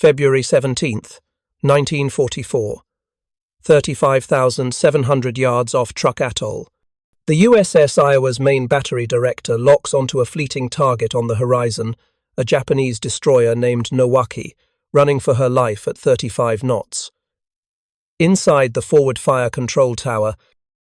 February 17th, 1944. 35,700 yards off Truk Atoll. The USS Iowa's main battery director locks onto a fleeting target on the horizon, a Japanese destroyer named Nowaki, running for her life at 35 knots. Inside the forward fire control tower,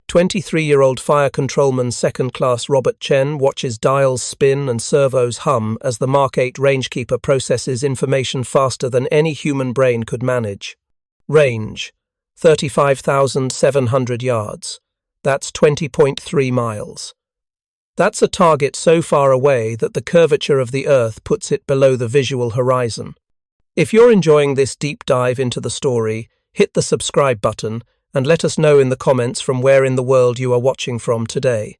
23-year-old fire controlman second-class Robert Chen watches dials spin and servos hum as the Mark 8 rangekeeper processes information faster than any human brain could manage. Range: 35,700 yards. That's 20.3 miles. That's a target so far away that the curvature of the Earth puts it below the visual horizon. If you're enjoying this deep dive into the story, hit the subscribe button and let us know in the comments from where in the world you are watching from today.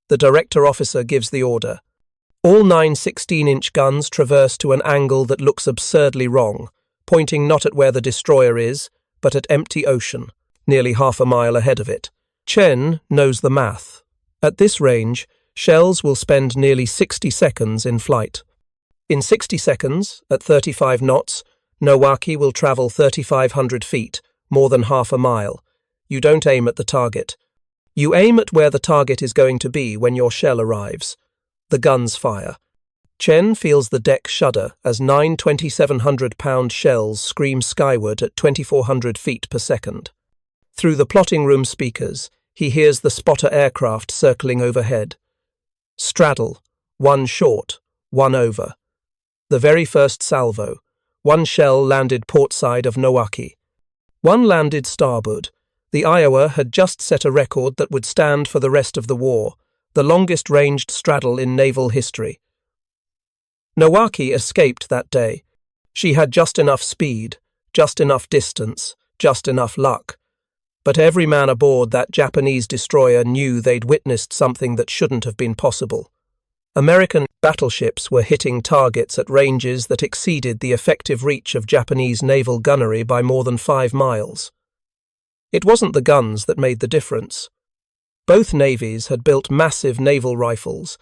The director officer gives the order. All 9 16-inch guns traverse to an angle that looks absurdly wrong, pointing not at where the destroyer is, but at empty ocean, nearly half a mile ahead of it. Chen knows the math. At this range, shells will spend nearly 60 seconds in flight. In 60 seconds, at 35 knots, Nowaki will travel 3,500 feet, more than half a mile. You don't aim at the target. You aim at where the target is going to be when your shell arrives. The guns fire. Chen feels the deck shudder as 9 2,700-pound shells scream skyward at 2,400 feet per second. Through the plotting room speakers, he hears the spotter aircraft circling overhead. Straddle, 1 short, 1 over. The very first salvo. 1 shell landed port side of Nowaki. 1 landed starboard. The Iowa had just set a record that would stand for the rest of the war, the longest-ranged straddle in naval history. Nowaki escaped that day. She had just enough speed, just enough distance, just enough luck. But every man aboard that Japanese destroyer knew they'd witnessed something that shouldn't have been possible. American battleships were hitting targets at ranges that exceeded the effective reach of Japanese naval gunnery by more than 5 miles. It wasn't the guns that made the difference. Both navies had built massive naval rifles.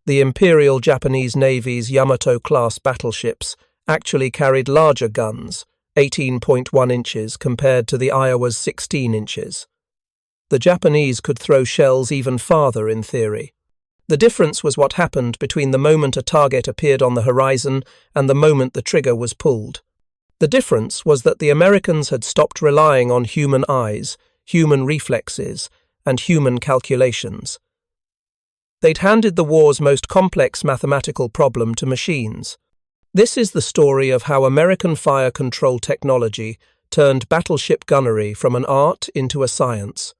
The Imperial Japanese Navy's Yamato-class battleships actually carried larger guns, 18.1 inches compared to the Iowa's 16 inches. The Japanese could throw shells even farther in theory. The difference was what happened between the moment a target appeared on the horizon and the moment the trigger was pulled. The difference was that the Americans had stopped relying on human eyes, human reflexes, and human calculations. They'd handed the war's most complex mathematical problem to machines. This is the story of how American fire control technology turned battleship gunnery from an art into a science.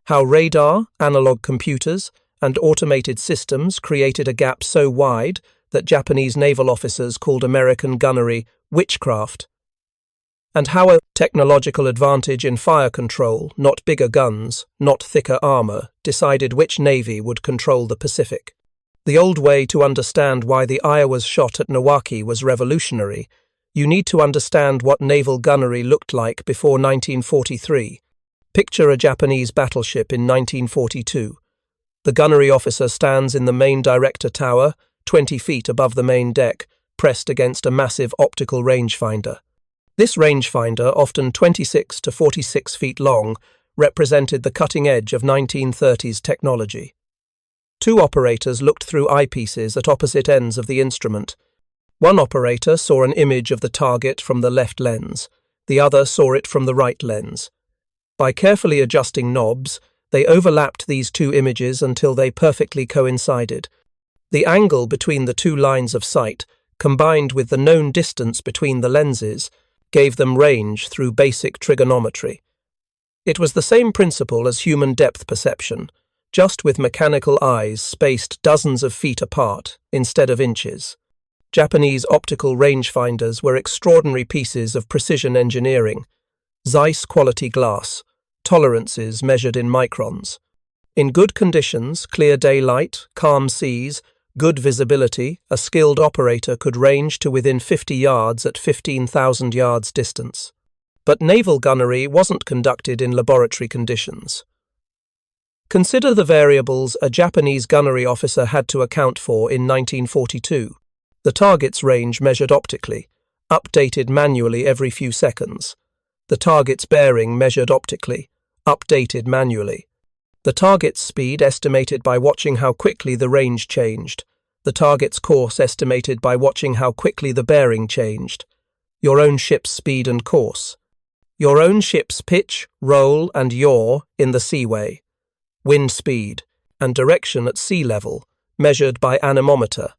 How radar, analog computers, and automated systems created a gap so wide that Japanese naval officers called American gunnery witchcraft. And how a technological advantage in fire control, not bigger guns, not thicker armor, decided which navy would control the Pacific. The old way to understand why the Iowa's shot at Nowaki was revolutionary, you need to understand what naval gunnery looked like before 1943. Picture a Japanese battleship in 1942. The gunnery officer stands in the main director tower, 20 feet above the main deck, pressed against a massive optical rangefinder. This rangefinder, often 26 to 46 feet long, represented the cutting edge of 1930s technology. 2 operators looked through eyepieces at opposite ends of the instrument. One operator saw an image of the target from the left lens, the other saw it from the right lens. By carefully adjusting knobs, they overlapped these 2 images until they perfectly coincided. The angle between the 2 lines of sight, combined with the known distance between the lenses, gave them range through basic trigonometry. It was the same principle as human depth perception, just with mechanical eyes spaced dozens of feet apart instead of inches. Japanese optical rangefinders were extraordinary pieces of precision engineering. Zeiss quality glass, tolerances measured in microns. In good conditions, clear daylight, calm seas, good visibility, a skilled operator could range to within 50 yards at 15,000 yards distance. But naval gunnery wasn't conducted in laboratory conditions. Consider the variables a Japanese gunnery officer had to account for in 1942. The target's range measured optically, updated manually every few seconds. The target's bearing measured optically, updated manually. The target's speed estimated by watching how quickly the range changed. The target's course estimated by watching how quickly the bearing changed. Your own ship's speed and course. Your own ship's pitch, roll, and yaw in the seaway. Wind speed and direction at sea level, measured by anemometer.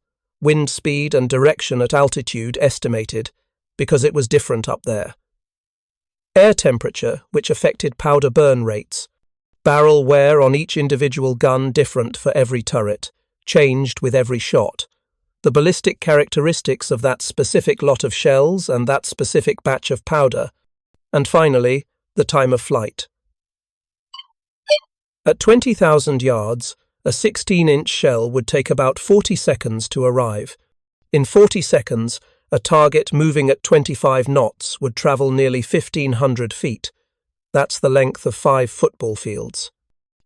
Wind speed and direction at altitude estimated, because it was different up there. Air temperature, which affected powder burn rates. Barrel wear on each individual gun different for every turret, changed with every shot. The ballistic characteristics of that specific lot of shells and that specific batch of powder. And finally, the time of flight. At 20,000 yards, a 16-inch shell would take about 40 seconds to arrive. In 40 seconds, a target moving at 25 knots would travel nearly 1,500 feet. That's the length of 5 football fields.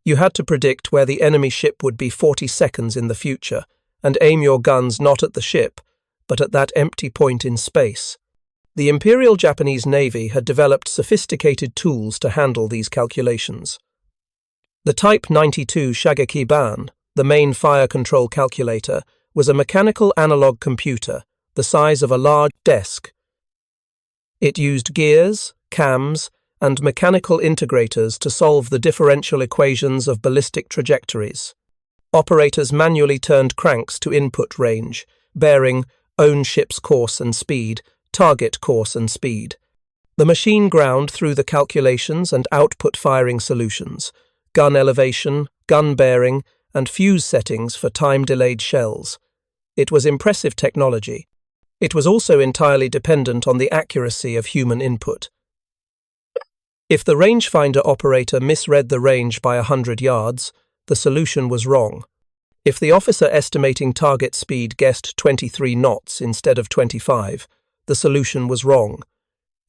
You had to predict where the enemy ship would be 40 seconds in the future, and aim your guns not at the ship, but at that empty point in space. The Imperial Japanese Navy had developed sophisticated tools to handle these calculations. The Type 92 Shagakiban, the main fire control calculator, was a mechanical analog computer, the size of a large desk. It used gears, cams, and mechanical integrators to solve the differential equations of ballistic trajectories. Operators manually turned cranks to input range, bearing, own ship's course and speed, target course and speed. The machine ground through the calculations and output firing solutions, gun elevation, gun bearing, and fuse settings for time-delayed shells. It was impressive technology. It was also entirely dependent on the accuracy of human input. If the rangefinder operator misread the range by 100 yards, the solution was wrong. If the officer estimating target speed guessed 23 knots instead of 25, the solution was wrong.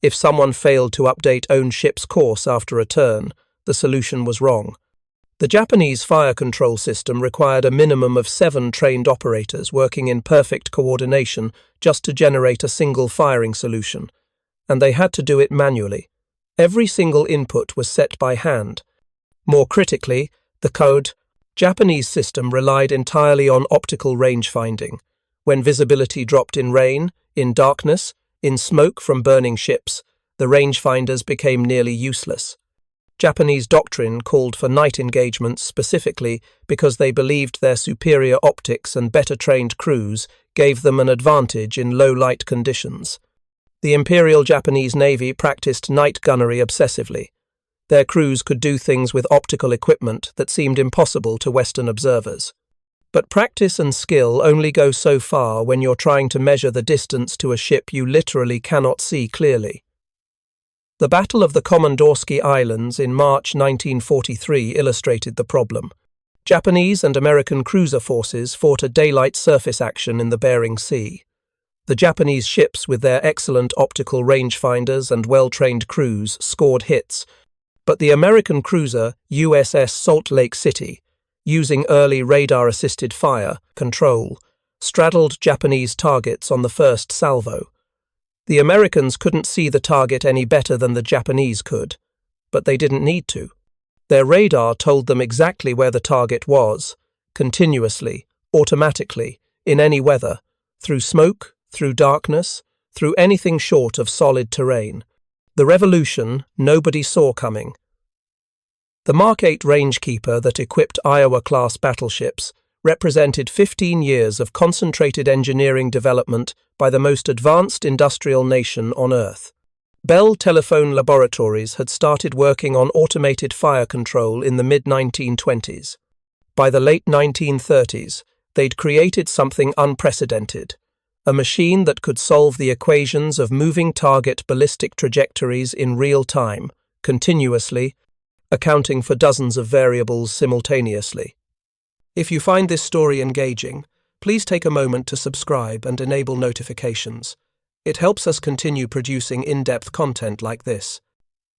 If someone failed to update own ship's course after a turn, the solution was wrong. The Japanese fire control system required a minimum of 7 trained operators working in perfect coordination just to generate a single firing solution, and they had to do it manually. Every single input was set by hand. More critically, the Japanese system relied entirely on optical range finding. When visibility dropped in rain, in darkness, in smoke from burning ships, the rangefinders became nearly useless. Japanese doctrine called for night engagements specifically because they believed their superior optics and better trained crews gave them an advantage in low light conditions. The Imperial Japanese Navy practiced night gunnery obsessively. Their crews could do things with optical equipment that seemed impossible to Western observers. But practice and skill only go so far when you're trying to measure the distance to a ship you literally cannot see clearly. The Battle of the Komandorsky Islands in March 1943 illustrated the problem. Japanese and American cruiser forces fought a daylight surface action in the Bering Sea. The Japanese ships, with their excellent optical rangefinders and well-trained crews, scored hits, but the American cruiser USS Salt Lake City, using early radar-assisted fire control, straddled Japanese targets on the first salvo. The Americans couldn't see the target any better than the Japanese could, but they didn't need to. Their radar told them exactly where the target was, continuously, automatically, in any weather, through smoke, through darkness, through anything short of solid terrain. The revolution nobody saw coming. The Mark 8 Rangekeeper that equipped Iowa-class battleships represented 15 years of concentrated engineering development by the most advanced industrial nation on Earth. Bell Telephone Laboratories had started working on automated fire control in the mid-1920s. By the late 1930s, they'd created something unprecedented, a machine that could solve the equations of moving target ballistic trajectories in real time, continuously, accounting for dozens of variables simultaneously. If you find this story engaging, please take a moment to subscribe and enable notifications. It helps us continue producing in-depth content like this.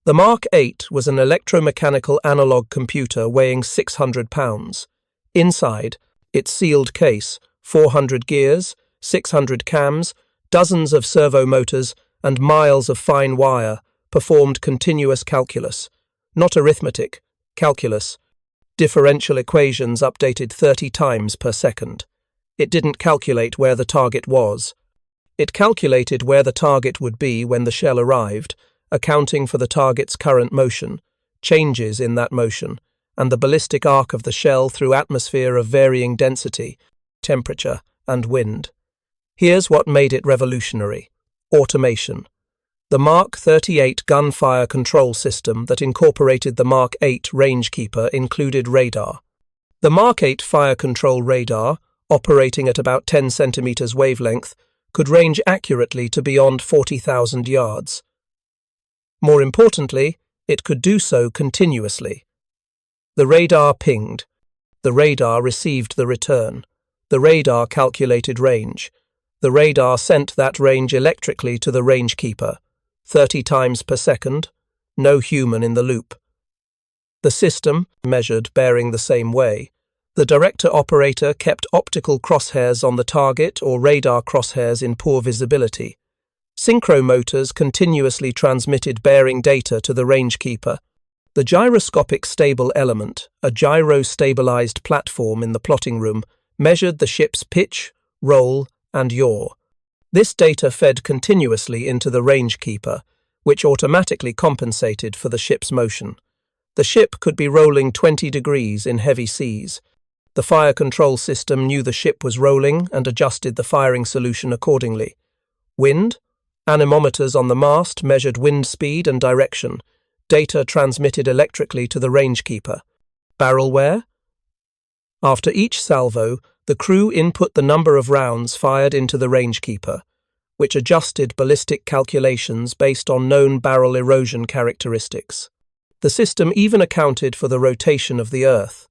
The Mark 8 was an electromechanical analog computer weighing 600 pounds. Inside, its sealed case, 400 gears, 600 cams, Dozens of servo motors and miles of fine wire performed continuous calculus, not arithmetic, calculus, differential equations updated 30 times per second. It didn't calculate where the target was. It calculated where the target would be when the shell arrived, accounting for the target's current motion, changes in that motion, and the ballistic arc of the shell through atmosphere of varying density, temperature, and wind. Here's what made it revolutionary: automation. The Mark 38 gunfire control system that incorporated the Mark 8 Rangekeeper included radar. The Mark 8 fire control radar, operating at about 10 centimeters wavelength, could range accurately to beyond 40,000 yards. More importantly, it could do so continuously. The radar pinged. The radar received the return. The radar calculated range. The radar sent that range electrically to the Rangekeeper, 30 times per second, no human in the loop. The system measured bearing the same way. The director-operator kept optical crosshairs on the target or radar crosshairs in poor visibility. Synchro motors continuously transmitted bearing data to the Rangekeeper. The gyroscopic stable element, a gyro-stabilized platform in the plotting room, measured the ship's pitch, roll, and yaw. This data fed continuously into the Rangekeeper, which automatically compensated for the ship's motion. The ship could be rolling 20 degrees in heavy seas. The fire control system knew the ship was rolling and adjusted the firing solution accordingly. Wind? Anemometers on the mast measured wind speed and direction. Data transmitted electrically to the Rangekeeper. Barrel wear? After each salvo, the crew input the number of rounds fired into the Rangekeeper, which adjusted ballistic calculations based on known barrel erosion characteristics. The system even accounted for the rotation of the Earth.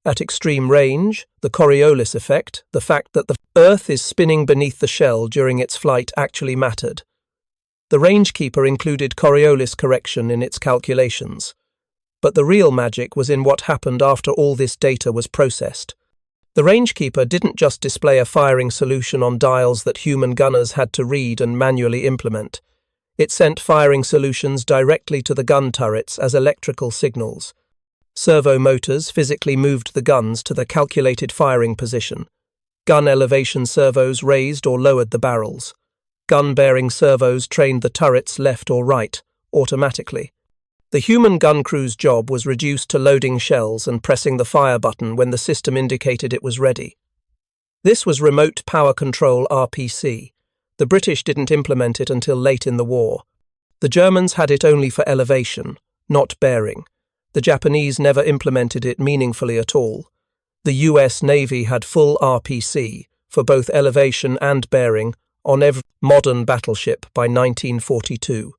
At extreme range, the Coriolis effect, the fact that the Earth is spinning beneath the shell during its flight, actually mattered. The Rangekeeper included Coriolis correction in its calculations. But the real magic was in what happened after all this data was processed. The Rangekeeper didn't just display a firing solution on dials that human gunners had to read and manually implement. It sent firing solutions directly to the gun turrets as electrical signals. Servo motors physically moved the guns to the calculated firing position. Gun elevation servos raised or lowered the barrels. Gun-bearing servos trained the turrets left or right, automatically. The human gun crew's job was reduced to loading shells and pressing the fire button when the system indicated it was ready. This was Remote Power Control (RPC). The British didn't implement it until late in the war. The Germans had it only for elevation, not bearing. The Japanese never implemented it meaningfully at all. The US Navy had full RPC for both elevation and bearing on every modern battleship by 1942.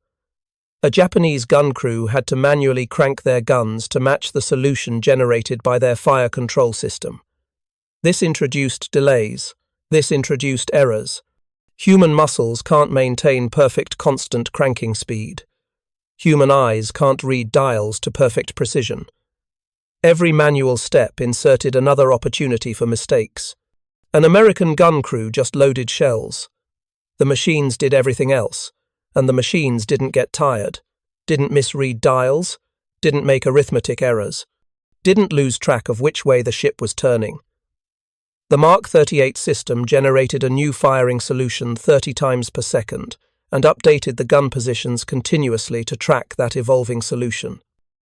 A Japanese gun crew had to manually crank their guns to match the solution generated by their fire control system. This introduced delays. This introduced errors. Human muscles can't maintain perfect constant cranking speed. Human eyes can't read dials to perfect precision. Every manual step inserted another opportunity for mistakes. An American gun crew just loaded shells. The machines did everything else, and the machines didn't get tired, didn't misread dials, didn't make arithmetic errors, didn't lose track of which way the ship was turning. The Mark 38 system generated a new firing solution 30 times per second and updated the gun positions continuously to track that evolving solution.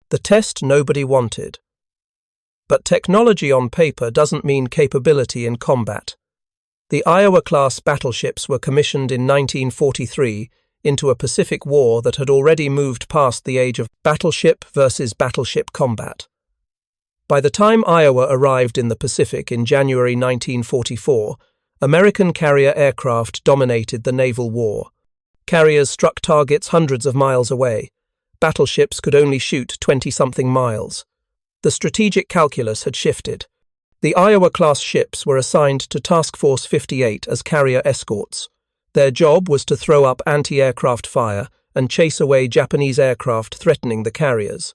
The test nobody wanted. But technology on paper doesn't mean capability in combat. The Iowa-class battleships were commissioned in 1943 into a Pacific War that had already moved past the age of battleship versus battleship combat. By the time Iowa arrived in the Pacific in January 1944, American carrier aircraft dominated the naval war. Carriers struck targets hundreds of miles away. Battleships could only shoot 20-something miles. The strategic calculus had shifted. The Iowa-class ships were assigned to Task Force 58 as carrier escorts. Their job was to throw up anti-aircraft fire and chase away Japanese aircraft threatening the carriers.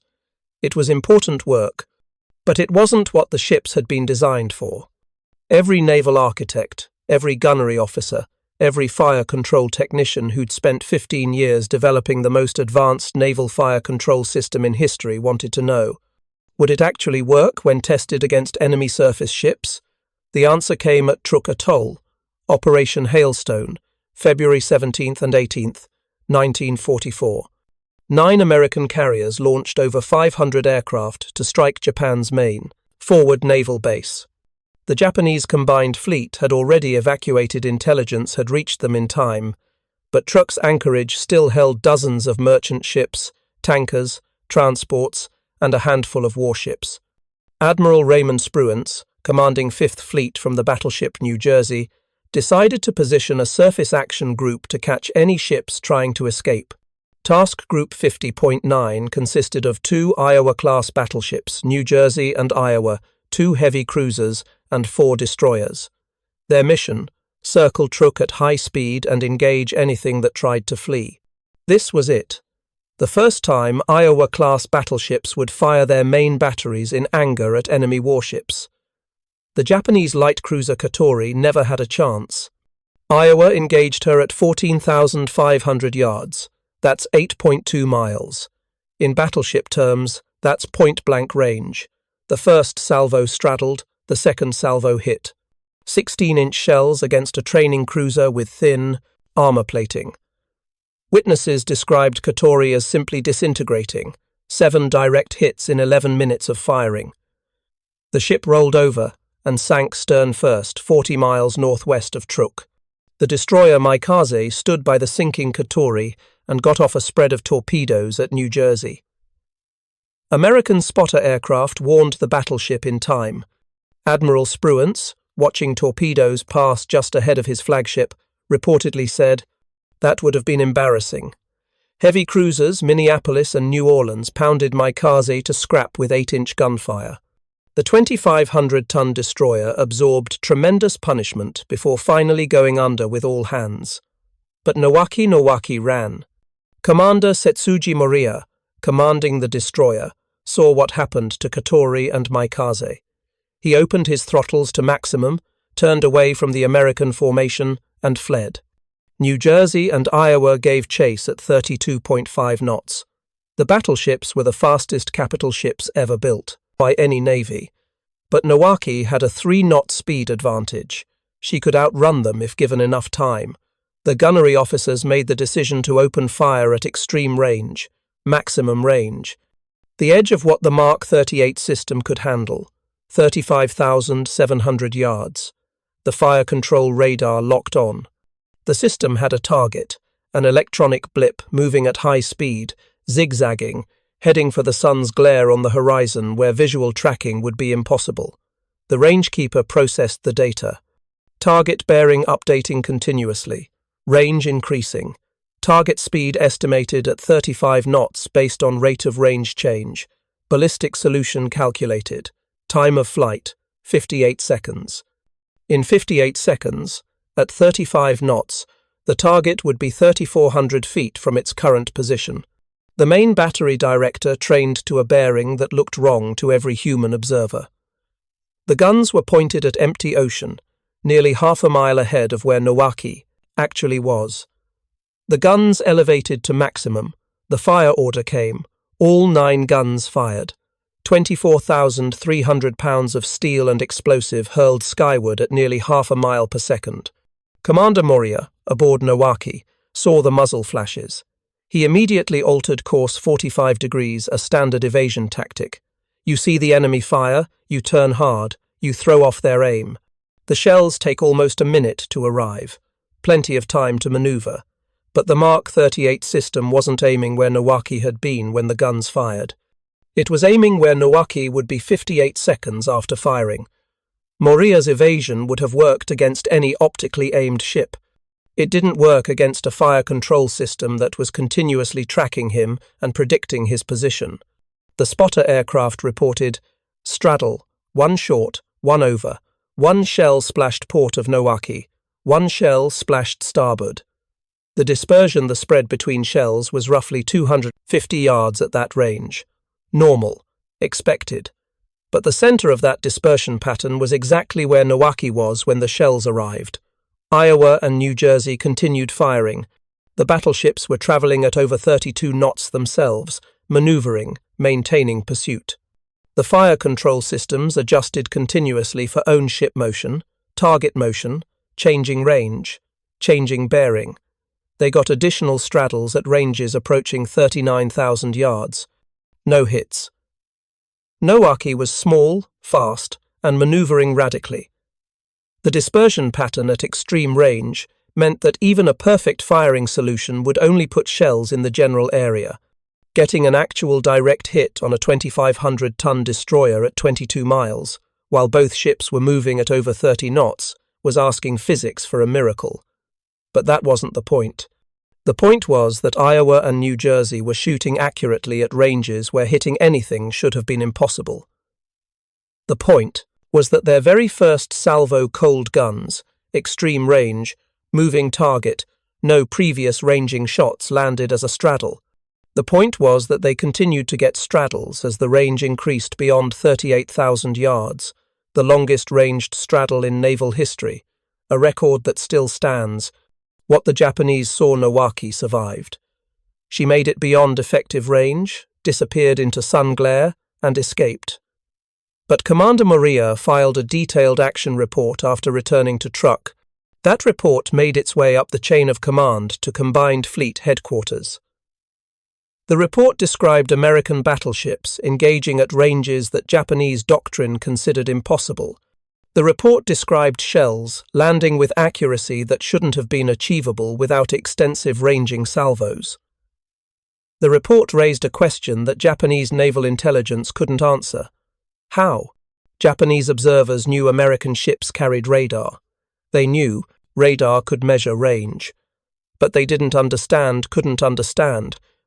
It was important work, but it wasn't what the ships had been designed for. Every naval architect, every gunnery officer, every fire control technician who'd spent 15 years developing the most advanced naval fire control system in history wanted to know. Would it actually work when tested against enemy surface ships? The answer came at Truk Atoll, Operation Hailstone, February 17th and 18th, 1944. 9 American carriers launched over 500 aircraft to strike Japan's main, forward naval base. The Japanese combined fleet had already evacuated. Intelligence had reached them in time, but Truk's anchorage still held dozens of merchant ships, tankers, transports, and a handful of warships. Admiral Raymond Spruance, commanding 5th Fleet from the Battleship New Jersey, decided to position a surface action group to catch any ships trying to escape. Task Group 50.9 consisted of 2 Iowa-class battleships, New Jersey and Iowa, 2 heavy cruisers, and 4 destroyers. Their mission: circle Truk at high speed and engage anything that tried to flee. This was it. The first time Iowa-class battleships would fire their main batteries in anger at enemy warships. The Japanese light cruiser Katori never had a chance. Iowa engaged her at 14,500 yards. That's 8.2 miles. In battleship terms, that's point-blank range. The first salvo straddled, the second salvo hit. 16-inch shells against a training cruiser with thin armor plating. Witnesses described Katori as simply disintegrating, 7 direct hits in 11 minutes of firing. The ship rolled over and sank stern first, 40 miles northwest of Truk. The destroyer Maikaze stood by the sinking Katori and got off a spread of torpedoes at New Jersey. American spotter aircraft warned the battleship in time. Admiral Spruance, watching torpedoes pass just ahead of his flagship, reportedly said, "That would have been embarrassing." Heavy cruisers, Minneapolis and New Orleans, pounded Maikaze to scrap with 8-inch gunfire. The 2,500-ton destroyer absorbed tremendous punishment before finally going under with all hands. But Nowaki ran. Commander Setsuji Moriya, commanding the destroyer, saw what happened to Katori and Maikaze. He opened his throttles to maximum, turned away from the American formation, and fled. New Jersey and Iowa gave chase at 32.5 knots. The battleships were the fastest capital ships ever built by any navy. But Nowaki had a 3-knot speed advantage. She could outrun them if given enough time. The gunnery officers made the decision to open fire at extreme range, maximum range, the edge of what the Mark 38 system could handle, 35,700 yards. The fire control radar locked on. The system had a target, an electronic blip moving at high speed, zigzagging, heading for the sun's glare on the horizon where visual tracking would be impossible. The rangekeeper processed the data. Target bearing updating continuously. Range increasing. Target speed estimated at 35 knots based on rate of range change. Ballistic solution calculated. Time of flight, 58 seconds. In 58 seconds, at 35 knots, the target would be 3,400 feet from its current position. The main battery director trained to a bearing that looked wrong to every human observer. The guns were pointed at empty ocean, nearly half a mile ahead of where Nowaki actually was. The guns elevated to maximum. The fire order came. All 9 guns fired. 24,300 pounds of steel and explosive hurled skyward at nearly half a mile per second. Commander Moriya, aboard Nowaki, saw the muzzle flashes. He immediately altered course 45 degrees, a standard evasion tactic. You see the enemy fire, you turn hard, you throw off their aim. The shells take almost a minute to arrive. Plenty of time to maneuver. But the Mark 38 system wasn't aiming where Nowaki had been when the guns fired. It was aiming where Nowaki would be 58 seconds after firing. Moriya's evasion would have worked against any optically aimed ship. It didn't work against a fire control system that was continuously tracking him and predicting his position. The spotter aircraft reported, "Straddle, 1 short, 1 over, 1 shell splashed port of Nowaki, 1 shell splashed starboard." The dispersion, the spread between shells, was roughly 250 yards at that range. Normal, expected. But the center of that dispersion pattern was exactly where Nowaki was when the shells arrived. Iowa and New Jersey continued firing. The battleships were traveling at over 32 knots themselves, maneuvering, maintaining pursuit. The fire control systems adjusted continuously for own ship motion, target motion, changing range, changing bearing. They got additional straddles at ranges approaching 39,000 yards. No hits. Nowaki was small, fast, and maneuvering radically. The dispersion pattern at extreme range meant that even a perfect firing solution would only put shells in the general area. Getting an actual direct hit on a 2,500-ton destroyer at 22 miles, while both ships were moving at over 30 knots, was asking physics for a miracle. But that wasn't the point. The point was that Iowa and New Jersey were shooting accurately at ranges where hitting anything should have been impossible. The point was that their very first salvo cold guns, extreme range, moving target, no previous ranging shots landed as a straddle. The point was that they continued to get straddles as the range increased beyond 38,000 yards, the longest ranged straddle in naval history, a record that still stands. What the Japanese saw Nowaki survived. She made it beyond effective range, disappeared into sun glare, and escaped. But Commander Maria filed a detailed action report after returning to Truk. That report made its way up the chain of command to Combined Fleet Headquarters. The report described American battleships engaging at ranges that Japanese doctrine considered impossible. The report described shells landing with accuracy that shouldn't have been achievable without extensive ranging salvos. The report raised a question that Japanese naval intelligence couldn't answer. How? Japanese observers knew American ships carried radar. They knew radar could measure range. But they couldn't understand,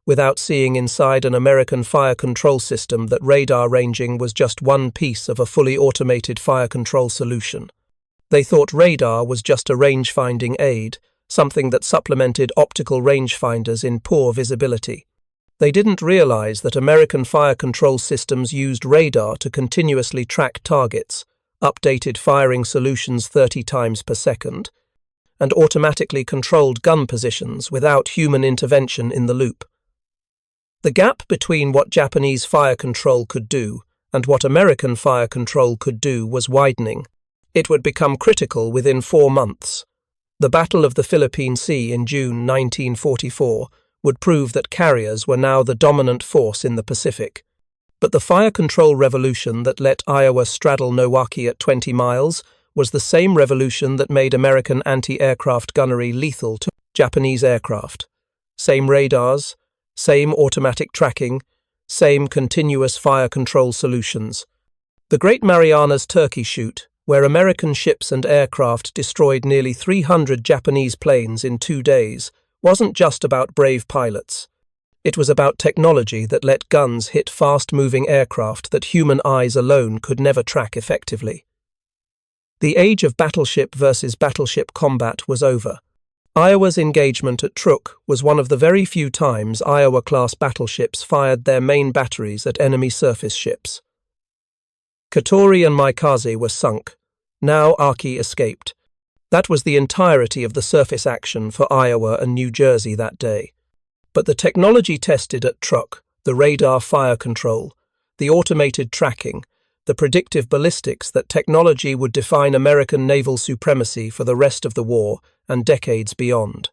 without seeing inside an American fire control system, that radar ranging was just one piece of a fully automated fire control solution. They thought radar was just a range-finding aid, something that supplemented optical rangefinders in poor visibility. They didn't realize that American fire control systems used radar to continuously track targets, updated firing solutions 30 times per second, and automatically controlled gun positions without human intervention in the loop. The gap between what Japanese fire control could do and what American fire control could do was widening. It would become critical within 4 months. The Battle of the Philippine Sea in June 1944 would prove that carriers were now the dominant force in the Pacific. But the fire control revolution that let Iowa straddle Nowaki at 20 miles was the same revolution that made American anti-aircraft gunnery lethal to Japanese aircraft. Same radars, same automatic tracking, same continuous fire control solutions. The Great Marianas Turkey Shoot, where American ships and aircraft destroyed nearly 300 Japanese planes in 2 days, wasn't just about brave pilots. It was about technology that let guns hit fast-moving aircraft that human eyes alone could never track effectively. The age of battleship versus battleship combat was over. Iowa's engagement at Truk was one of the very few times Iowa-class battleships fired their main batteries at enemy surface ships. Katori and Maikaze were sunk. Now Aki escaped. That was the entirety of the surface action for Iowa and New Jersey that day. But the technology tested at Truk, the radar fire control, the automated tracking, the predictive ballistics, that technology would define American naval supremacy for the rest of the war and decades beyond.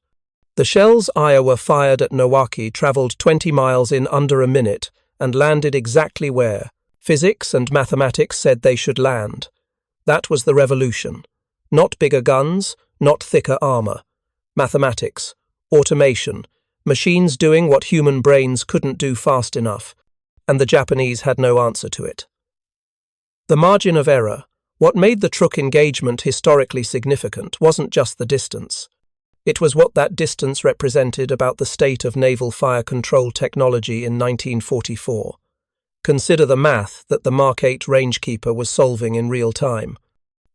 The shells Iowa fired at Nowaki traveled 20 miles in under a minute and landed exactly where physics and mathematics said they should land. That was the revolution. Not bigger guns, not thicker armor. Mathematics, automation, machines doing what human brains couldn't do fast enough, and the Japanese had no answer to it. The margin of error, what made the Truk engagement historically significant, wasn't just the distance. It was what that distance represented about the state of naval fire control technology in 1944. Consider the math that the Mark 8 Rangekeeper was solving in real time.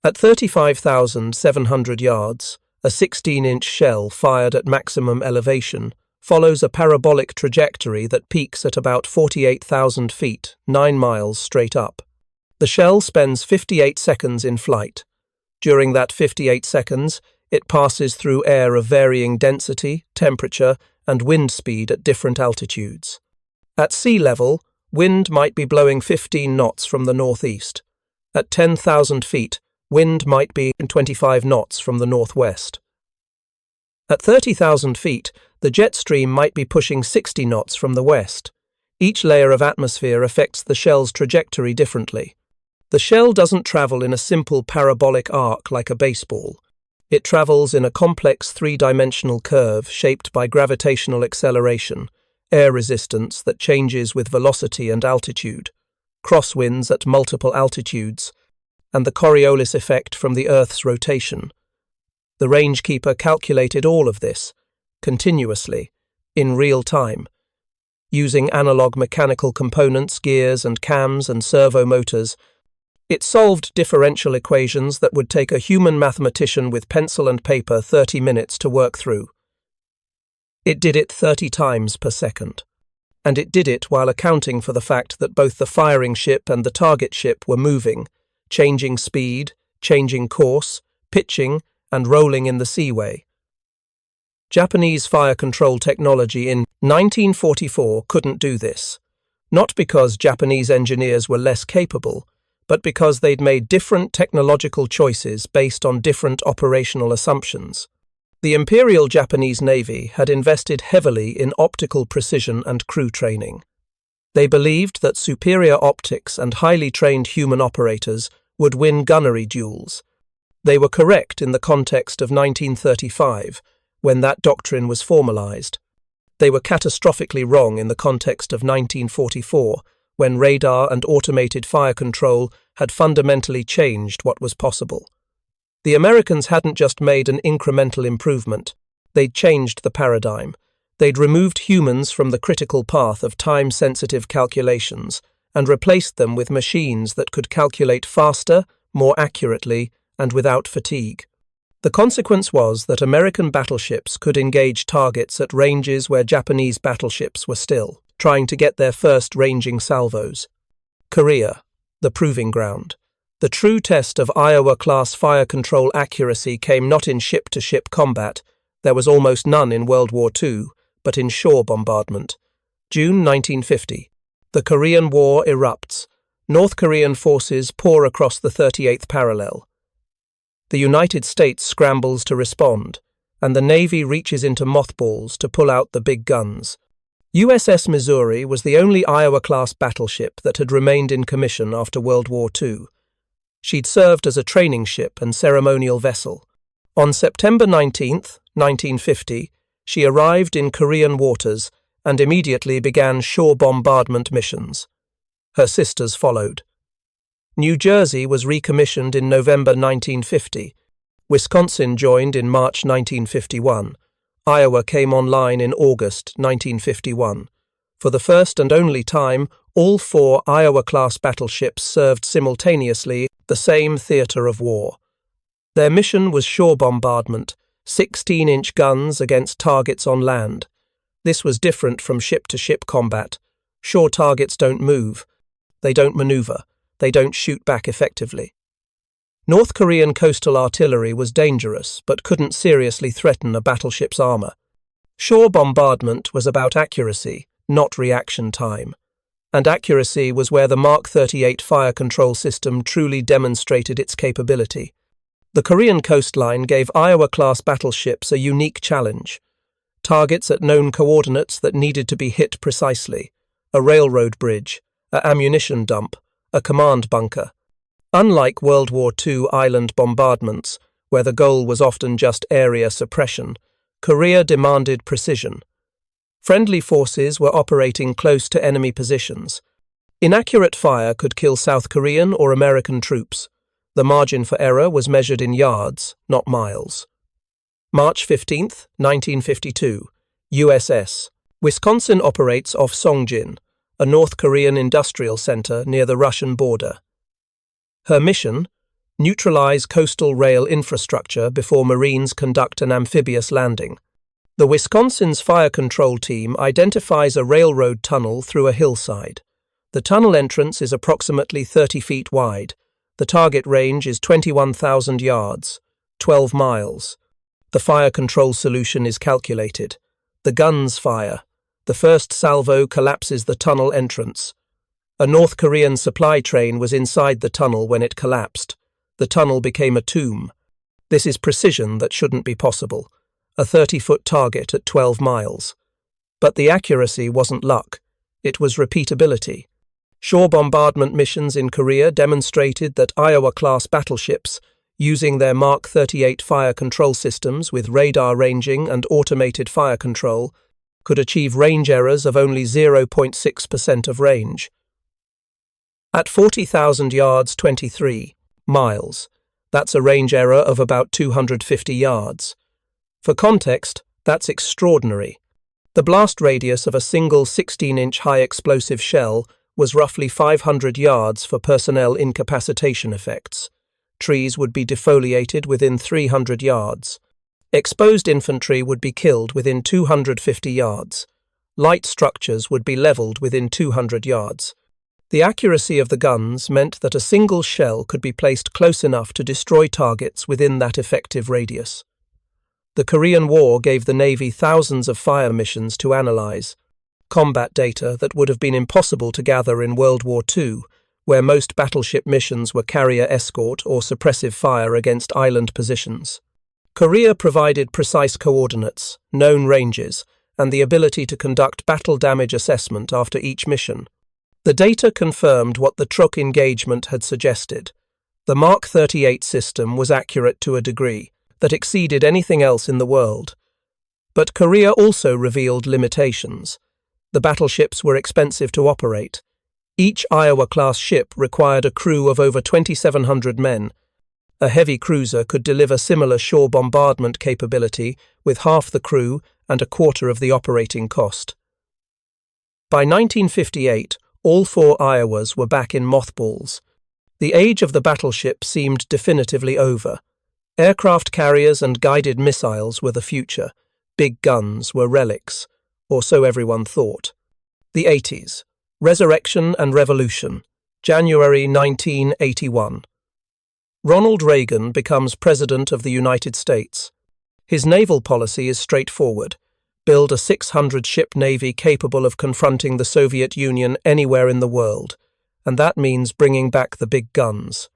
At 35,700 yards, a 16-inch shell fired at maximum elevation follows a parabolic trajectory that peaks at about 48,000 feet, 9 miles straight up. The shell spends 58 seconds in flight. During that 58 seconds, It passes through air of varying density, temperature, and wind speed at different altitudes. At sea level, wind might be blowing 15 knots from the northeast. At 10,000 feet, wind might be 25 knots from the northwest. At 30,000 feet, the jet stream might be pushing 60 knots from the west. Each layer of atmosphere affects the shell's trajectory differently. The shell doesn't travel in a simple parabolic arc like a baseball. It travels in a complex three-dimensional curve shaped by gravitational acceleration, air resistance that changes with velocity and altitude, crosswinds at multiple altitudes, and the Coriolis effect from the Earth's rotation. The rangekeeper calculated all of this, continuously, in real time, using analog mechanical components, gears and cams and servo motors. It solved differential equations that would take a human mathematician with pencil and paper 30 minutes to work through. It did it 30 times per second. And it did it while accounting for the fact that both the firing ship and the target ship were moving, changing speed, changing course, pitching, and rolling in the seaway. Japanese fire control technology in 1944 couldn't do this, not because Japanese engineers were less capable, but because they'd made different technological choices based on different operational assumptions. The Imperial Japanese Navy had invested heavily in optical precision and crew training. They believed that superior optics and highly trained human operators would win gunnery duels. They were correct in the context of 1935, when that doctrine was formalized. They were catastrophically wrong in the context of 1944, when radar and automated fire control had fundamentally changed what was possible. The Americans hadn't just made an incremental improvement, they'd changed the paradigm. They'd removed humans from the critical path of time-sensitive calculations and replaced them with machines that could calculate faster, more accurately, and without fatigue. The consequence was that American battleships could engage targets at ranges where Japanese battleships were still trying to get their first ranging salvos. Korea, the proving ground. The true test of Iowa-class fire control accuracy came not in ship-to-ship combat, there was almost none in World War II, but in shore bombardment. June 1950. The Korean War erupts. North Korean forces pour across the 38th parallel. The United States scrambles to respond, and the Navy reaches into mothballs to pull out the big guns. USS Missouri was the only Iowa-class battleship that had remained in commission after World War II. She'd served as a training ship and ceremonial vessel. On September 19, 1950, she arrived in Korean waters and immediately began shore bombardment missions. Her sisters followed. New Jersey was recommissioned in November 1950. Wisconsin joined in March 1951. Iowa came online in August 1951. For the first and only time, all 4 Iowa-class battleships served simultaneously the same theatre of war. Their mission was shore bombardment, 16-inch guns against targets on land. This was different from ship-to-ship combat. Shore targets don't move. They don't maneuver. They don't shoot back effectively. North Korean coastal artillery was dangerous but couldn't seriously threaten a battleship's armor. Shore bombardment was about accuracy, not reaction time. And accuracy was where the Mark 38 fire control system truly demonstrated its capability. The Korean coastline gave Iowa-class battleships a unique challenge. Targets at known coordinates that needed to be hit precisely. A railroad bridge, an ammunition dump, a command bunker. Unlike World War II island bombardments, where the goal was often just area suppression, Korea demanded precision. Friendly forces were operating close to enemy positions. Inaccurate fire could kill South Korean or American troops. The margin for error was measured in yards, not miles. March 15, 1952. USS. Wisconsin operates off Songjin, a North Korean industrial center near the Russian border. Her mission? Neutralize coastal rail infrastructure before Marines conduct an amphibious landing. The Wisconsin's fire control team identifies a railroad tunnel through a hillside. The tunnel entrance is approximately 30 feet wide. The target range is 21,000 yards, 12 miles. The fire control solution is calculated. The guns fire. The first salvo collapses the tunnel entrance. A North Korean supply train was inside the tunnel when it collapsed. The tunnel became a tomb. This is precision that shouldn't be possible. A 30-foot target at 12 miles. But the accuracy wasn't luck. It was repeatability. Shore bombardment missions in Korea demonstrated that Iowa-class battleships, using their Mark 38 fire control systems with radar ranging and automated fire control, could achieve range errors of only 0.6% of range. At 40,000 yards 23 miles, that's a range error of about 250 yards. For context, that's extraordinary. The blast radius of a single 16-inch high-explosive shell was roughly 500 yards for personnel incapacitation effects. Trees would be defoliated within 300 yards. Exposed infantry would be killed within 250 yards. Light structures would be leveled within 200 yards. The accuracy of the guns meant that a single shell could be placed close enough to destroy targets within that effective radius. The Korean War gave the Navy thousands of fire missions to analyze, combat data that would have been impossible to gather in World War II, where most battleship missions were carrier escort or suppressive fire against island positions. Korea provided precise coordinates, known ranges, and the ability to conduct battle damage assessment after each mission. The data confirmed what the Truk engagement had suggested. The Mark 38 system was accurate to a degree that exceeded anything else in the world. But Korea also revealed limitations. The battleships were expensive to operate. Each Iowa-class ship required a crew of over 2,700 men. A heavy cruiser could deliver similar shore bombardment capability with half the crew and a quarter of the operating cost. By 1958, all 4 Iowas were back in mothballs. The age of the battleship seemed definitively over. Aircraft carriers and guided missiles were the future. Big guns were relics, or so everyone thought. The 80s. Resurrection and Revolution. January 1981. Ronald Reagan becomes President of the United States. His naval policy is straightforward. Build a 600-ship navy capable of confronting the Soviet Union anywhere in the world, and that means bringing back the big guns.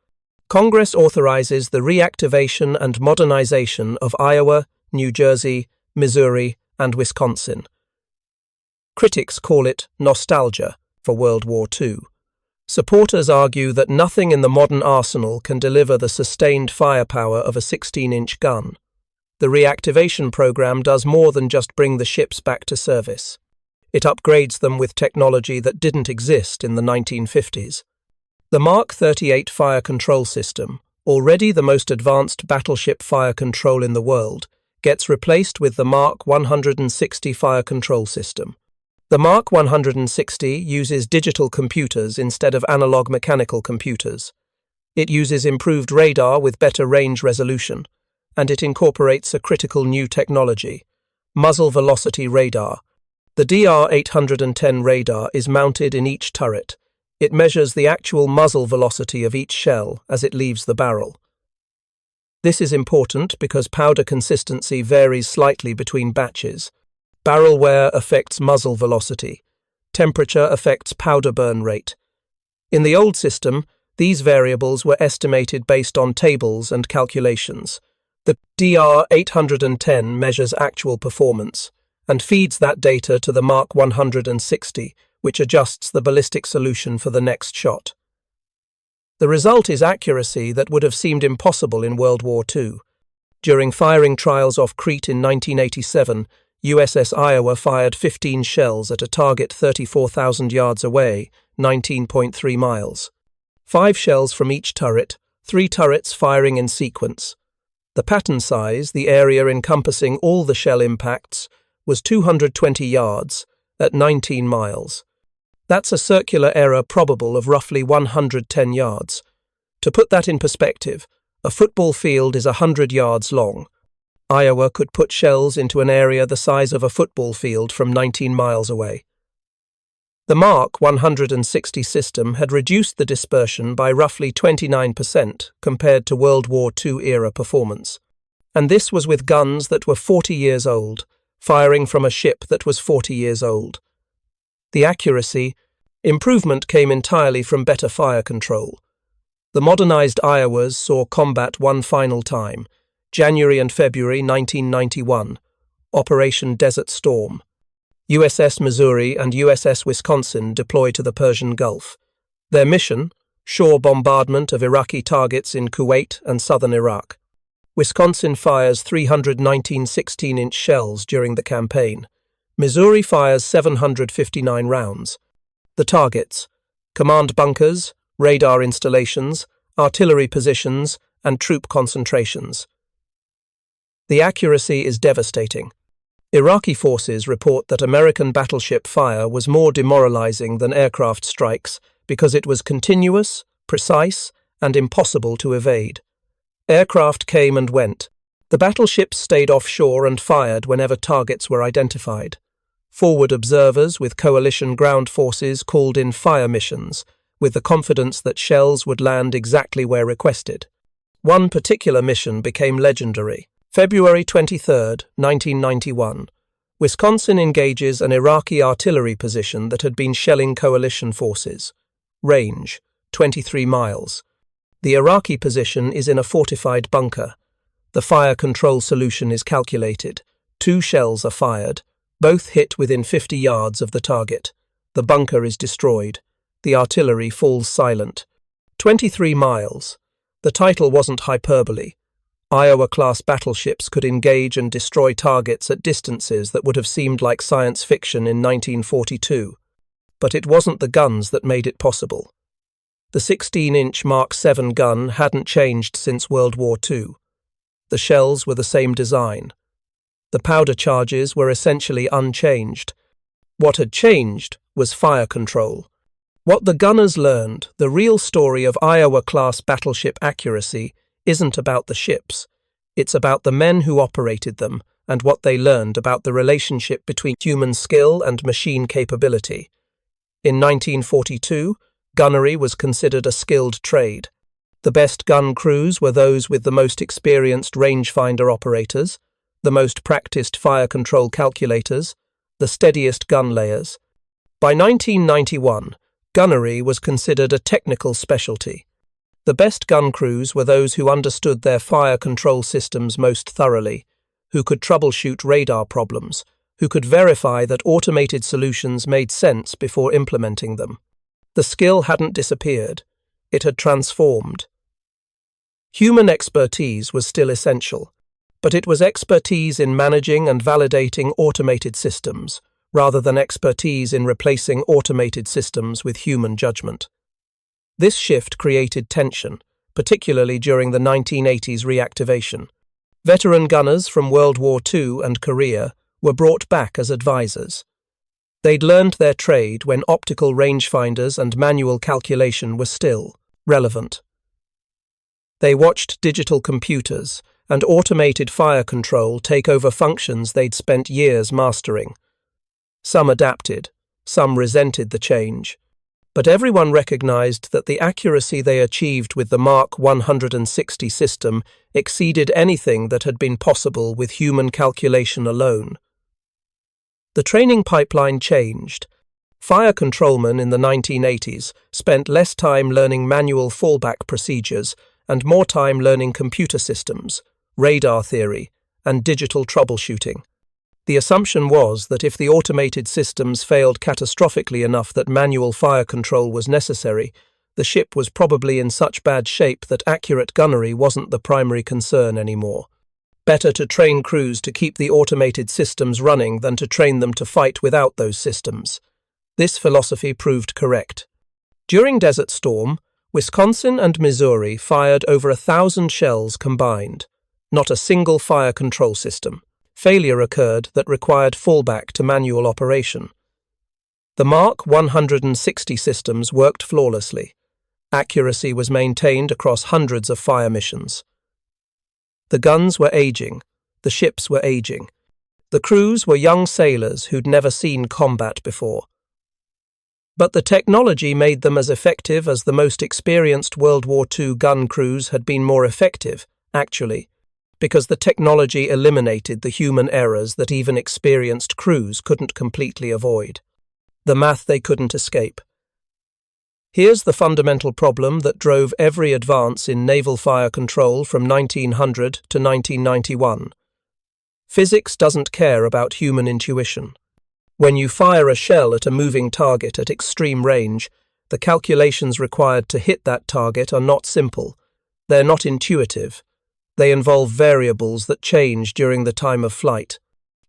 Congress authorizes the reactivation and modernization of Iowa, New Jersey, Missouri, and Wisconsin. Critics call it nostalgia for World War II. Supporters argue that nothing in the modern arsenal can deliver the sustained firepower of a 16-inch gun. The reactivation program does more than just bring the ships back to service. It upgrades them with technology that didn't exist in the 1950s. The Mark 38 fire control system, already the most advanced battleship fire control in the world, gets replaced with the Mark 160 fire control system. The Mark 160 uses digital computers instead of analog mechanical computers. It uses improved radar with better range resolution, and it incorporates a critical new technology, muzzle velocity radar. The DR-810 radar is mounted in each turret. It measures the actual muzzle velocity of each shell as it leaves the barrel. This is important because powder consistency varies slightly between batches. Barrel wear affects muzzle velocity. Temperature affects powder burn rate. In the old system, these variables were estimated based on tables and calculations. The DR-810 measures actual performance and feeds that data to the Mark 160, which adjusts the ballistic solution for the next shot. The result is accuracy that would have seemed impossible in World War II. During firing trials off Crete in 1987, USS Iowa fired 15 shells at a target 34,000 yards away, 19.3 miles. 5 shells from each turret, 3 turrets firing in sequence. The pattern size, the area encompassing all the shell impacts, was 220 yards at 19 miles. That's a circular error probable of roughly 110 yards. To put that in perspective, a football field is 100 yards long. Iowa could put shells into an area the size of a football field from 19 miles away. The Mark 160 system had reduced the dispersion by roughly 29% compared to World War II-era performance, And this was with guns that were 40 years old, firing from a ship that was 40 years old. The accuracy improvement came entirely from better fire control. The modernized Iowas saw combat one final time, January and February 1991, Operation Desert Storm. USS Missouri and USS Wisconsin deploy to the Persian Gulf. Their mission, shore bombardment of Iraqi targets in Kuwait and southern Iraq. Wisconsin fires 319 16-inch shells during the campaign. Missouri fires 759 rounds. The targets: command bunkers, radar installations, artillery positions, and troop concentrations. The accuracy is devastating. Iraqi forces report that American battleship fire was more demoralizing than aircraft strikes because it was continuous, precise, and impossible to evade. Aircraft came and went. The battleships stayed offshore and fired whenever targets were identified. Forward observers with coalition ground forces called in fire missions, with the confidence that shells would land exactly where requested. One particular mission became legendary. February 23, 1991. Wisconsin engages an Iraqi artillery position that had been shelling coalition forces. Range: 23 miles. The Iraqi position is in a fortified bunker. The fire control solution is calculated. 2 shells are fired. Both hit within 50 yards of the target. The bunker is destroyed. The artillery falls silent. 23 miles. The title wasn't hyperbole. Iowa-class battleships could engage and destroy targets at distances that would have seemed like science fiction in 1942. But it wasn't the guns that made it possible. The 16-inch Mark 7 gun hadn't changed since World War II. The shells were the same design. The powder charges were essentially unchanged. What had changed was fire control. What the gunners learned, the real story of Iowa-class battleship accuracy, isn't about the ships. It's about the men who operated them and what they learned about the relationship between human skill and machine capability. In 1942, gunnery was considered a skilled trade. The best gun crews were those with the most experienced rangefinder operators, the most practiced fire control calculators, the steadiest gun layers. By 1991, gunnery was considered a technical specialty. The best gun crews were those who understood their fire control systems most thoroughly, who could troubleshoot radar problems, who could verify that automated solutions made sense before implementing them. The skill hadn't disappeared. It had transformed. Human expertise was still essential, but it was expertise in managing and validating automated systems, rather than expertise in replacing automated systems with human judgment. This shift created tension, particularly during the 1980s reactivation. Veteran gunners from World War II and Korea were brought back as advisors. They'd learned their trade when optical rangefinders and manual calculation were still relevant. They watched digital computers and automated fire control take over functions they'd spent years mastering. Some adapted, some resented the change, but everyone recognized that the accuracy they achieved with the Mark 160 system exceeded anything that had been possible with human calculation alone. The training pipeline changed. Fire controlmen in the 1980s spent less time learning manual fallback procedures and more time learning computer systems, radar theory, and digital troubleshooting. The assumption was that if the automated systems failed catastrophically enough that manual fire control was necessary, the ship was probably in such bad shape that accurate gunnery wasn't the primary concern anymore. Better to train crews to keep the automated systems running than to train them to fight without those systems. This philosophy proved correct. During Desert Storm, Wisconsin and Missouri fired over 1,000 shells combined. Not a single fire control system. Failure occurred that required fallback to manual operation. The Mark 160 systems worked flawlessly. Accuracy was maintained across hundreds of fire missions. The guns were aging. The ships were aging. The crews were young sailors who'd never seen combat before. But the technology made them as effective as the most experienced World War II gun crews had been more effective, actually. because the technology eliminated the human errors that even experienced crews couldn't completely avoid. The math they couldn't escape. Here's the fundamental problem that drove every advance in naval fire control from 1900 to 1991. Physics doesn't care about human intuition. When you fire a shell at a moving target at extreme range, the calculations required to hit that target are not simple. They're not intuitive. They involve variables that change during the time of flight.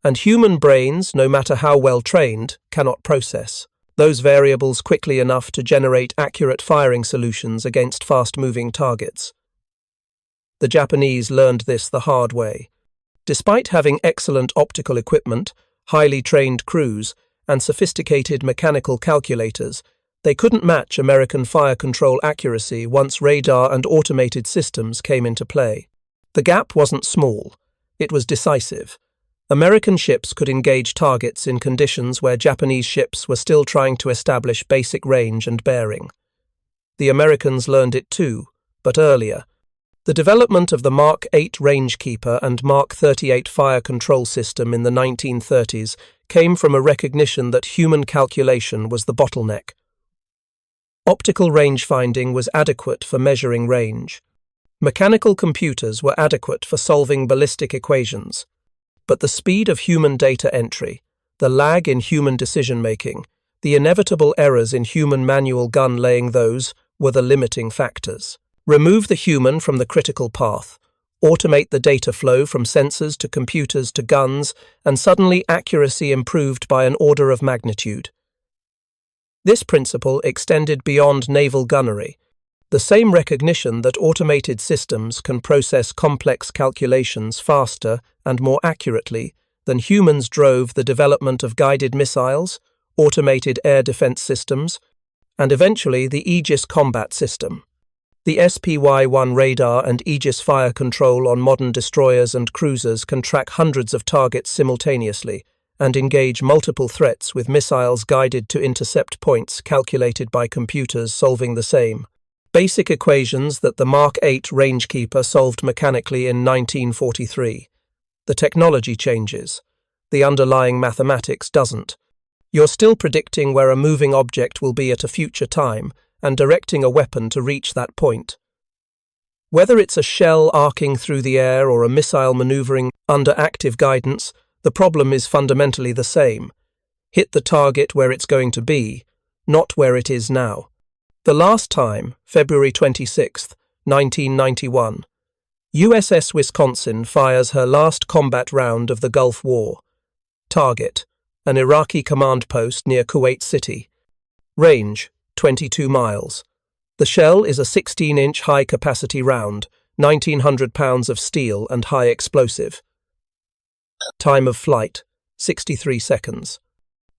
And human brains, no matter how well trained, cannot process those variables quickly enough to generate accurate firing solutions against fast-moving targets. The Japanese learned this the hard way. Despite having excellent optical equipment, highly trained crews, and sophisticated mechanical calculators, they couldn't match American fire control accuracy once radar and automated systems came into play. The gap wasn't small. It was decisive. American ships could engage targets in conditions where Japanese ships were still trying to establish basic range and bearing. The Americans learned it too, but earlier. The development of the Mark 8 Rangekeeper and Mark 38 fire control system in the 1930s came from a recognition that human calculation was the bottleneck. Optical range finding was adequate for measuring range. Mechanical computers were adequate for solving ballistic equations. But the speed of human data entry, the lag in human decision-making, the inevitable errors in human manual gun laying, those were the limiting factors. Remove the human from the critical path, automate the data flow from sensors to computers to guns, and suddenly accuracy improved by an order of magnitude. This principle extended beyond naval gunnery. The same recognition that automated systems can process complex calculations faster and more accurately than humans drove the development of guided missiles, automated air defense systems, and eventually the Aegis combat system. The SPY-1 radar and Aegis fire control on modern destroyers and cruisers can track hundreds of targets simultaneously and engage multiple threats with missiles guided to intercept points calculated by computers solving the same basic equations that the Mark 8 Rangekeeper solved mechanically in 1943. The technology changes. The underlying mathematics doesn't. You're still predicting where a moving object will be at a future time and directing a weapon to reach that point. Whether it's a shell arcing through the air or a missile maneuvering under active guidance, the problem is fundamentally the same. Hit the target where it's going to be, not where it is now. The last time, February 26, 1991, USS Wisconsin fires her last combat round of the Gulf War. Target: an Iraqi command post near Kuwait City. Range: 22 miles. The shell is a 16-inch high-capacity round, 1,900 pounds of steel and high explosive. Time of flight: 63 seconds.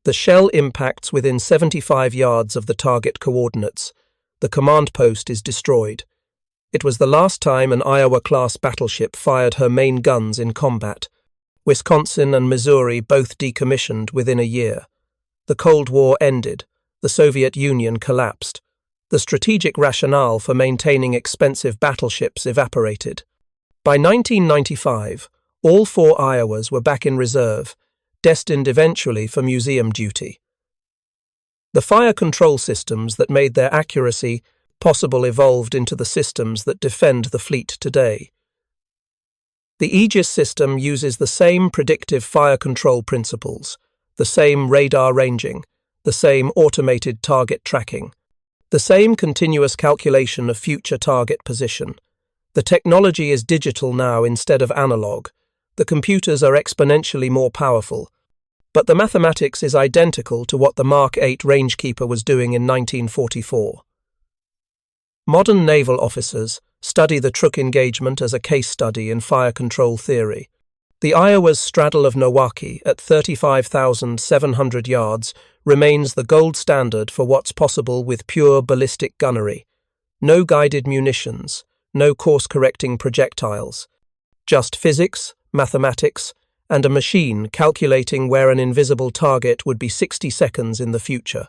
The shell impacts within 75 yards of the target coordinates. The command post is destroyed. It was the last time an Iowa-class battleship fired her main guns in combat. Wisconsin and Missouri both decommissioned within a year. The Cold War ended. The Soviet Union collapsed. The strategic rationale for maintaining expensive battleships evaporated. By 1995, all 4 Iowas were back in reserve, destined eventually for museum duty. The fire control systems that made their accuracy possible evolved into the systems that defend the fleet today. The Aegis system uses the same predictive fire control principles, the same radar ranging, the same automated target tracking, the same continuous calculation of future target position. The technology is digital now instead of analog. The computers are exponentially more powerful. But the mathematics is identical to what the Mark 8 Rangekeeper was doing in 1944. Modern naval officers study the Truk engagement as a case study in fire control theory. The Iowa's straddle of Milwaukee at 35,700 yards remains the gold standard for what's possible with pure ballistic gunnery. No guided munitions, no course-correcting projectiles. Just physics, mathematics, and a machine calculating where an invisible target would be 60 seconds in the future.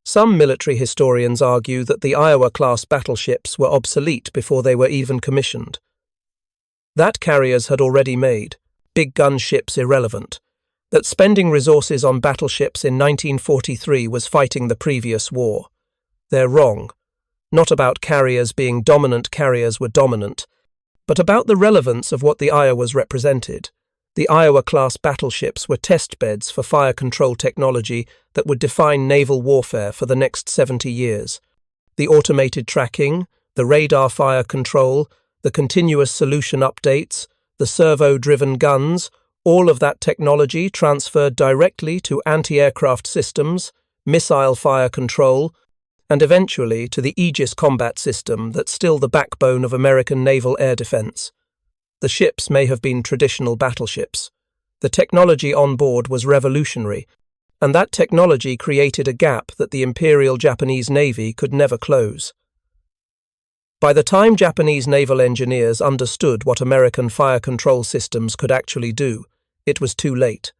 Some military historians argue that the Iowa-class battleships were obsolete before they were even commissioned. that carriers had already made, big gun ships irrelevant, that spending resources on battleships in 1943 was fighting the previous war. They're wrong. Not about carriers being dominant, carriers were dominant, but about the relevance of what the Iowas represented. The Iowa-class battleships were test beds for fire control technology that would define naval warfare for the next 70 years. The automated tracking, the radar fire control, the continuous solution updates, the servo-driven guns, all of that technology transferred directly to anti-aircraft systems, missile fire control, and eventually to the Aegis combat system that's still the backbone of American naval air defense. The ships may have been traditional battleships. The technology on board was revolutionary, and that technology created a gap that the Imperial Japanese Navy could never close. By the time Japanese naval engineers understood what American fire control systems could actually do, it was too late.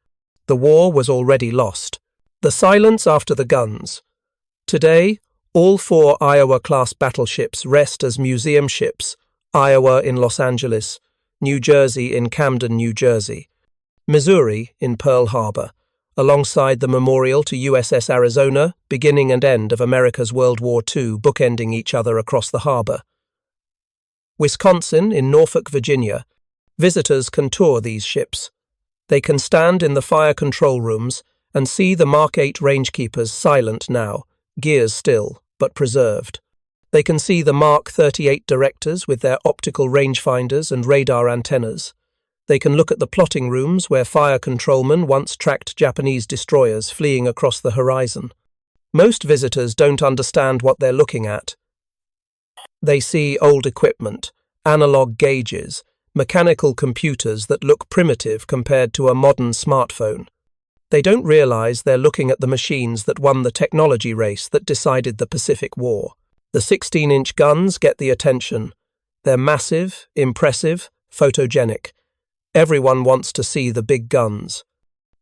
The war was already lost. The silence after the guns. Today, all 4 Iowa-class battleships rest as museum ships, Iowa in Los Angeles, New Jersey in Camden, New Jersey, Missouri in Pearl Harbor, alongside the memorial to USS Arizona, beginning and end of America's World War II, bookending each other across the harbor. Wisconsin in Norfolk, Virginia. Visitors can tour these ships. They can stand in the fire control rooms and see the Mark 8 rangekeepers silent now, gears still, but preserved. They can see the Mark 38 directors with their optical rangefinders and radar antennas. They can look at the plotting rooms where fire controlmen once tracked Japanese destroyers fleeing across the horizon. Most visitors don't understand what they're looking at. They see old equipment, analog gauges, mechanical computers that look primitive compared to a modern smartphone. They don't realize they're looking at the machines that won the technology race that decided the Pacific War. The 16-inch guns get the attention. They're massive, impressive, photogenic. Everyone wants to see the big guns.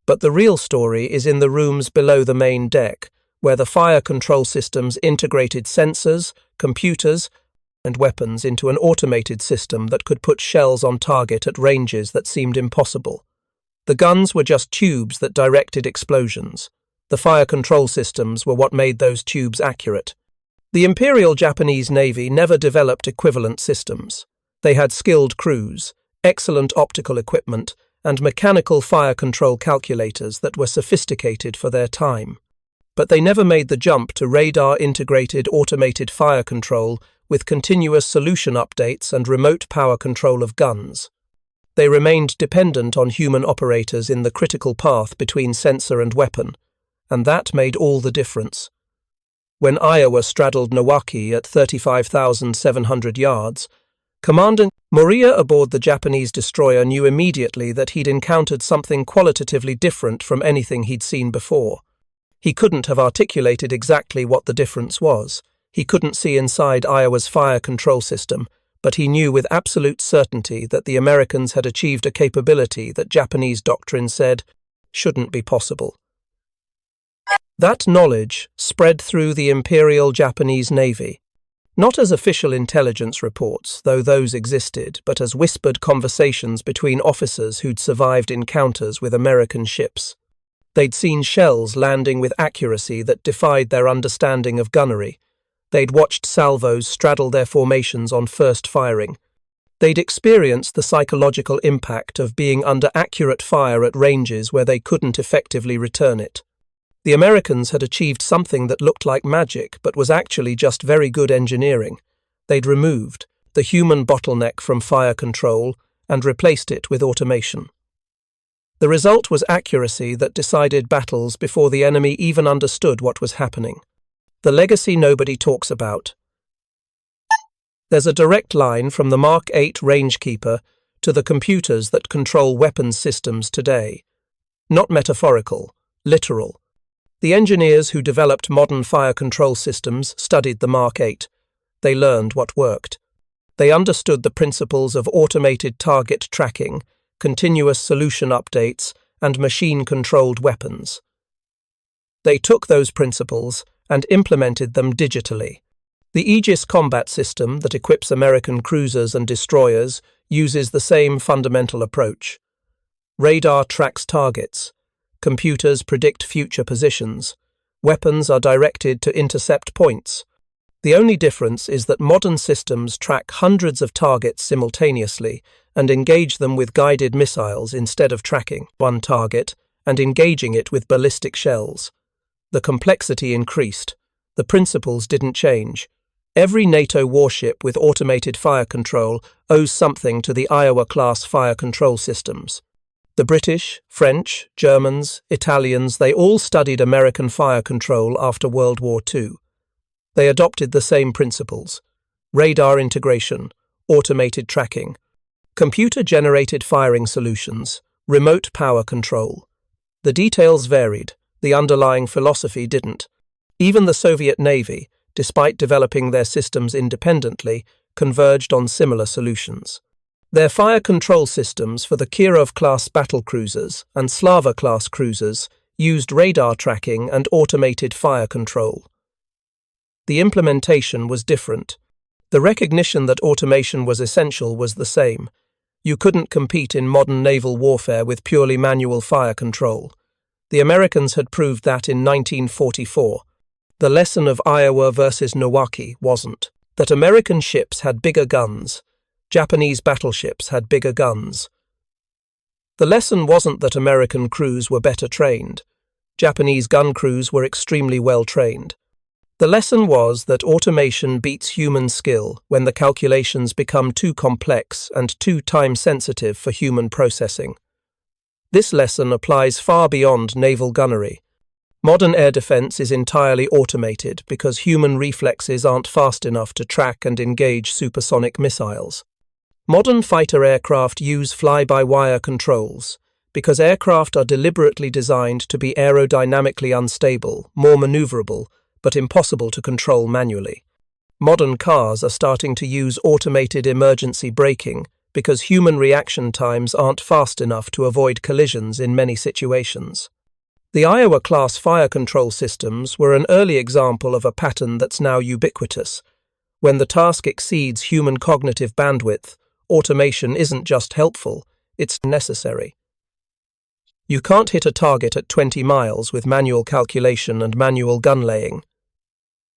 But the real story is in the rooms below the main deck, where the fire control systems integrated sensors, computers, and weapons into an automated system that could put shells on target at ranges that seemed impossible. The guns were just tubes that directed explosions. The fire control systems were what made those tubes accurate. The Imperial Japanese Navy never developed equivalent systems. They had skilled crews, excellent optical equipment, and mechanical fire control calculators that were sophisticated for their time. But they never made the jump to radar-integrated automated fire control with continuous solution updates and remote power control of guns. They remained dependent on human operators in the critical path between sensor and weapon, and that made all the difference. When Iowa straddled Milwaukee at 35,700 yards, Commandant Moriya aboard the Japanese destroyer knew immediately that he'd encountered something qualitatively different from anything he'd seen before. He couldn't have articulated exactly what the difference was. He couldn't see inside Iowa's fire control system, but he knew with absolute certainty that the Americans had achieved a capability that Japanese doctrine said shouldn't be possible. That knowledge spread through the Imperial Japanese Navy, not as official intelligence reports, though those existed, but as whispered conversations between officers who'd survived encounters with American ships. They'd seen shells landing with accuracy that defied their understanding of gunnery. They'd watched salvos straddle their formations on first firing. They'd experienced the psychological impact of being under accurate fire at ranges where they couldn't effectively return it. The Americans had achieved something that looked like magic but was actually just very good engineering. They'd removed the human bottleneck from fire control and replaced it with automation. The result was accuracy that decided battles before the enemy even understood what was happening. The legacy nobody talks about. There's a direct line from the Mark 8 rangekeeper to the computers that control weapons systems today. Not metaphorical, literal. The engineers who developed modern fire control systems studied the Mark 8. They learned what worked. They understood the principles of automated target tracking, continuous solution updates, and machine-controlled weapons. They took those principles and implemented them digitally. The Aegis combat system that equips American cruisers and destroyers uses the same fundamental approach. Radar tracks targets. Computers predict future positions. Weapons are directed to intercept points. The only difference is that modern systems track hundreds of targets simultaneously and engage them with guided missiles instead of tracking one target and engaging it with ballistic shells. The complexity increased. The principles didn't change. Every NATO warship with automated fire control owes something to the Iowa-class fire control systems. The British, French, Germans, Italians, they all studied American fire control after World War II. They adopted the same principles: radar integration, automated tracking, computer-generated firing solutions, remote power control. The details varied, the underlying philosophy didn't. Even the Soviet Navy, despite developing their systems independently, converged on similar solutions. Their fire control systems for the Kirov-class battlecruisers and Slava-class cruisers used radar tracking and automated fire control. The implementation was different. The recognition that automation was essential was the same. You couldn't compete in modern naval warfare with purely manual fire control. The Americans had proved that in 1944. The lesson of Iowa versus Milwaukee wasn't that American ships had bigger guns. Japanese battleships had bigger guns. The lesson wasn't that American crews were better trained. Japanese gun crews were extremely well trained. The lesson was that automation beats human skill when the calculations become too complex and too time-sensitive for human processing. This lesson applies far beyond naval gunnery. Modern air defense is entirely automated because human reflexes aren't fast enough to track and engage supersonic missiles. Modern fighter aircraft use fly-by-wire controls because aircraft are deliberately designed to be aerodynamically unstable, more maneuverable, but impossible to control manually. Modern cars are starting to use automated emergency braking because human reaction times aren't fast enough to avoid collisions in many situations. The Iowa-class fire control systems were an early example of a pattern that's now ubiquitous. When the task exceeds human cognitive bandwidth, automation isn't just helpful, it's necessary. You can't hit a target at 20 miles with manual calculation and manual gun laying.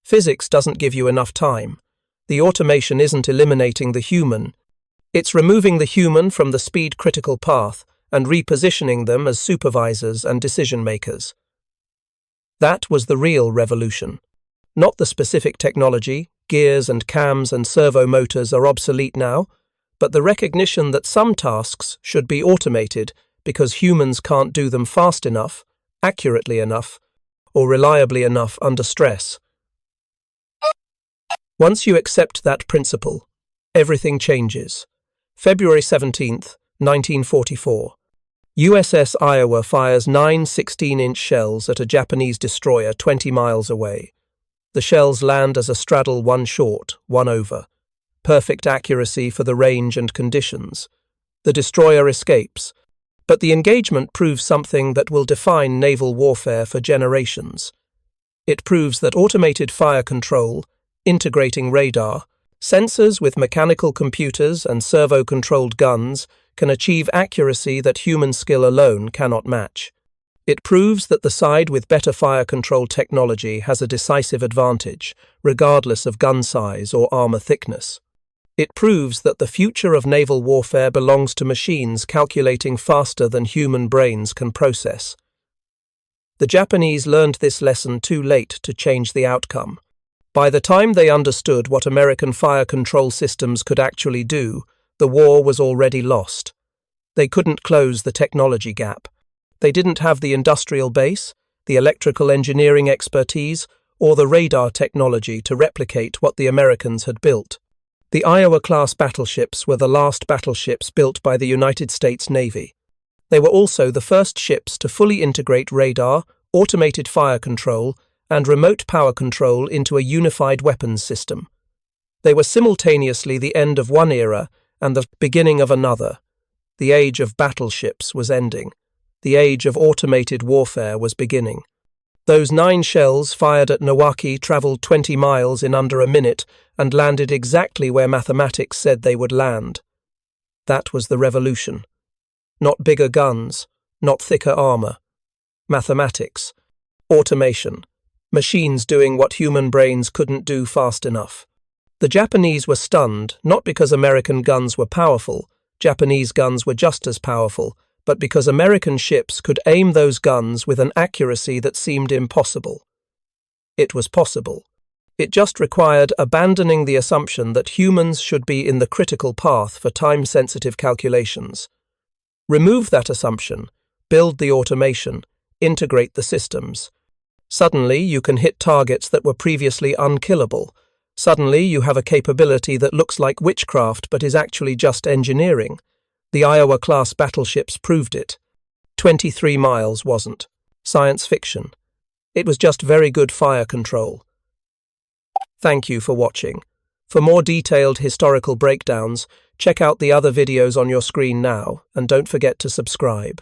Physics doesn't give you enough time. The automation isn't eliminating the human. It's removing the human from the speed-critical path and repositioning them as supervisors and decision-makers. That was the real revolution. Not the specific technology, gears and cams and servo motors are obsolete now, but the recognition that some tasks should be automated because humans can't do them fast enough, accurately enough, or reliably enough under stress. Once you accept that principle, everything changes. February 17th, 1944. USS Iowa fires 9 16-inch shells at a Japanese destroyer 20 miles away. The shells land as a straddle, one short, one over. Perfect accuracy for the range and conditions. The destroyer escapes, but the engagement proves something that will define naval warfare for generations. It proves that automated fire control, integrating radar, sensors with mechanical computers and servo-controlled guns can achieve accuracy that human skill alone cannot match. It proves that the side with better fire control technology has a decisive advantage, regardless of gun size or armor thickness. It proves that the future of naval warfare belongs to machines calculating faster than human brains can process. The Japanese learned this lesson too late to change the outcome. By the time they understood what American fire control systems could actually do, the war was already lost. They couldn't close the technology gap. They didn't have the industrial base, the electrical engineering expertise, or the radar technology to replicate what the Americans had built. The Iowa-class battleships were the last battleships built by the United States Navy. They were also the first ships to fully integrate radar, automated fire control, and remote power control into a unified weapons system. They were simultaneously the end of one era and the beginning of another. The age of battleships was ending. The age of automated warfare was beginning. Those 9 shells fired at Milwaukee traveled 20 miles in under a minute and landed exactly where mathematics said they would land. That was the revolution. Not bigger guns, not thicker armor. Mathematics, automation, machines doing what human brains couldn't do fast enough. The Japanese were stunned, not because American guns were powerful, Japanese guns were just as powerful, but because American ships could aim those guns with an accuracy that seemed impossible. It was possible. It just required abandoning the assumption that humans should be in the critical path for time-sensitive calculations. Remove that assumption, build the automation, integrate the systems. Suddenly, you can hit targets that were previously unkillable. Suddenly, you have a capability that looks like witchcraft but is actually just engineering. The Iowa-class battleships proved it. 23 miles wasn't science fiction. It was just very good fire control. Thank you for watching. For more detailed historical breakdowns, check out the other videos on your screen now, and don't forget to subscribe.